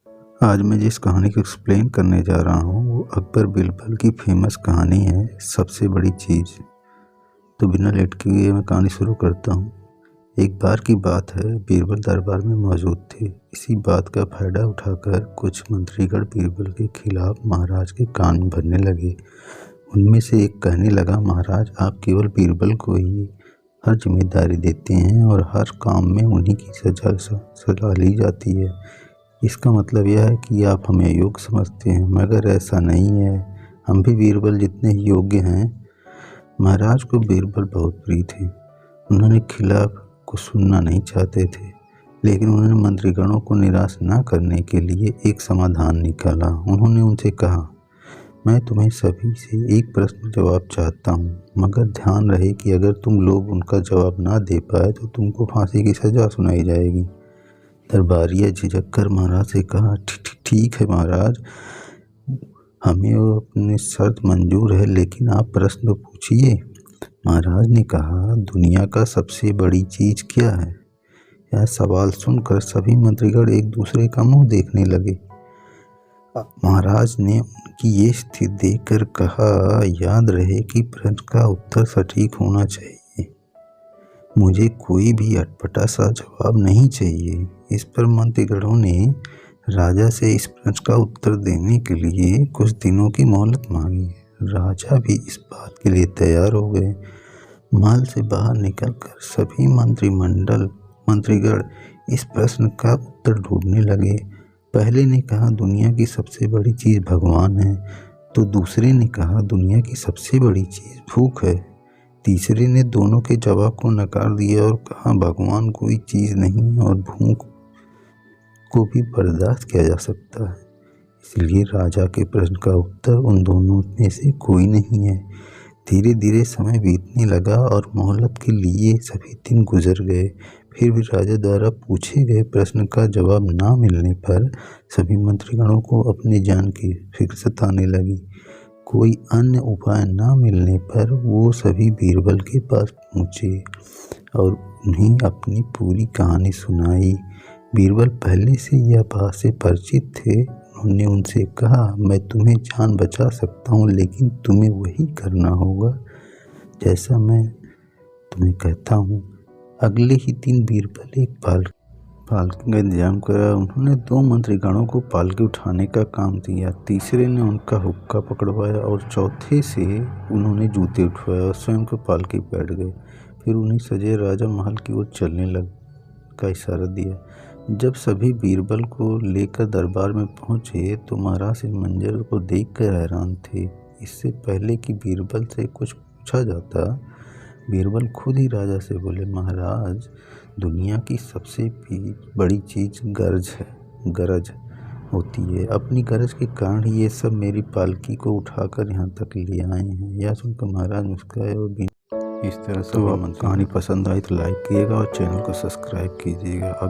आज मैं जिस कहानी को एक्सप्लेन करने जा रहा हूँ वो अकबर बिरबल की फेमस कहानी है, सबसे बड़ी चीज़। तो बिना लेट किए मैं कहानी शुरू करता हूँ। एक बार की बात है, बीरबल दरबार में मौजूद थे। इसी बात का फायदा उठाकर कुछ मंत्रीगण बीरबल के खिलाफ महाराज के कान भरने लगे। उनमें से एक कहने लगा, महाराज आप केवल बीरबल को ही हर जिम्मेदारी देते हैं और हर काम में उन्हीं की सलाह ली जाती है। इसका मतलब यह है कि आप हमें योग्य समझते हैं, मगर ऐसा नहीं है। हम भी बीरबल जितने ही योग्य हैं। महाराज को बीरबल बहुत प्रिय थे। उन्होंने खिलाफ को सुनना नहीं चाहते थे, लेकिन उन्होंने मंत्रीगणों को निराश न करने के लिए एक समाधान निकाला। उन्होंने उनसे कहा, मैं तुम्हें सभी से एक प्रश्न जवाब चाहता हूँ, मगर ध्यान रहे कि अगर तुम लोग उनका जवाब ना दे पाए तो तुमको फांसी की सजा सुनाई जाएगी। दरबारिया झिझक कर महाराज से कहा, ठीक है महाराज, हमें वो अपनी शर्त मंजूर है, लेकिन आप प्रश्न तो पूछिए। महाराज ने कहा, दुनिया का सबसे बड़ी चीज क्या है? यह सवाल सुनकर सभी मंत्रीगण एक दूसरे का मुंह देखने लगे। महाराज ने उनकी ये स्थिति देखकर कहा, याद रहे कि प्रश्न का उत्तर सटीक होना चाहिए। मुझे कोई भी अटपटा सा जवाब नहीं चाहिए। इस पर मंत्रीगणों ने राजा से इस प्रश्न का उत्तर देने के लिए कुछ दिनों की मोहलत मांगी। राजा भी इस बात के लिए तैयार हो गए। महल से बाहर निकलकर सभी मंत्रीगण इस प्रश्न का उत्तर ढूंढने लगे। पहले ने कहा, दुनिया की सबसे बड़ी चीज़ भगवान है। तो दूसरे ने कहा, दुनिया की सबसे बड़ी चीज़ भूख है। तीसरे ने दोनों के जवाब को नकार दिया और कहा, भगवान कोई चीज़ नहीं और भूख को भी बर्दाश्त किया जा सकता है। इसलिए राजा के प्रश्न का उत्तर उन दोनों में से कोई नहीं है। धीरे धीरे समय बीतने लगा और मोहलत के लिए सभी दिन गुजर गए। फिर भी राजा द्वारा पूछे गए प्रश्न का जवाब ना मिलने पर सभी मंत्रीगणों को अपनी जान की फिक्र सताने लगी। कोई अन्य उपाय ना मिलने पर वो सभी बीरबल के पास पहुँचे और उन्हें अपनी पूरी कहानी सुनाई। बीरबल पहले से यह बात से परिचित थे। उन्होंने उनसे कहा, मैं तुम्हें जान बचा सकता हूँ, लेकिन तुम्हें वही करना होगा जैसा मैं तुम्हें कहता हूँ। अगले ही दिन बीरबल एक पालकी का इंतजाम करा। उन्होंने 2 मंत्रीगणों को पालकी उठाने का काम दिया। तीसरे ने उनका हुक्का पकड़वाया और चौथे से उन्होंने जूते उठवाए और स्वयं को पालकी बैठ गए। फिर उन्हें सजे राजा महल की ओर चलने का इशारा दिया। जब सभी बीरबल को लेकर दरबार में पहुंचे तो महाराज इस मंजर को देखकर हैरान थे। इससे पहले कि बीरबल से कुछ पूछा जाता, बीरबल खुद ही राजा से बोले, महाराज, दुनिया की सबसे बड़ी चीज गरज होती है। अपनी गरज के कारण ही ये सब मेरी पालकी को उठाकर यहाँ तक ले आए हैं। यह सुनकर महाराज मुस्कुराए और इस तरह से कहानी पसंद आई तो लाइक कीजिएगा और चैनल को सब्सक्राइब कीजिएगा। आगे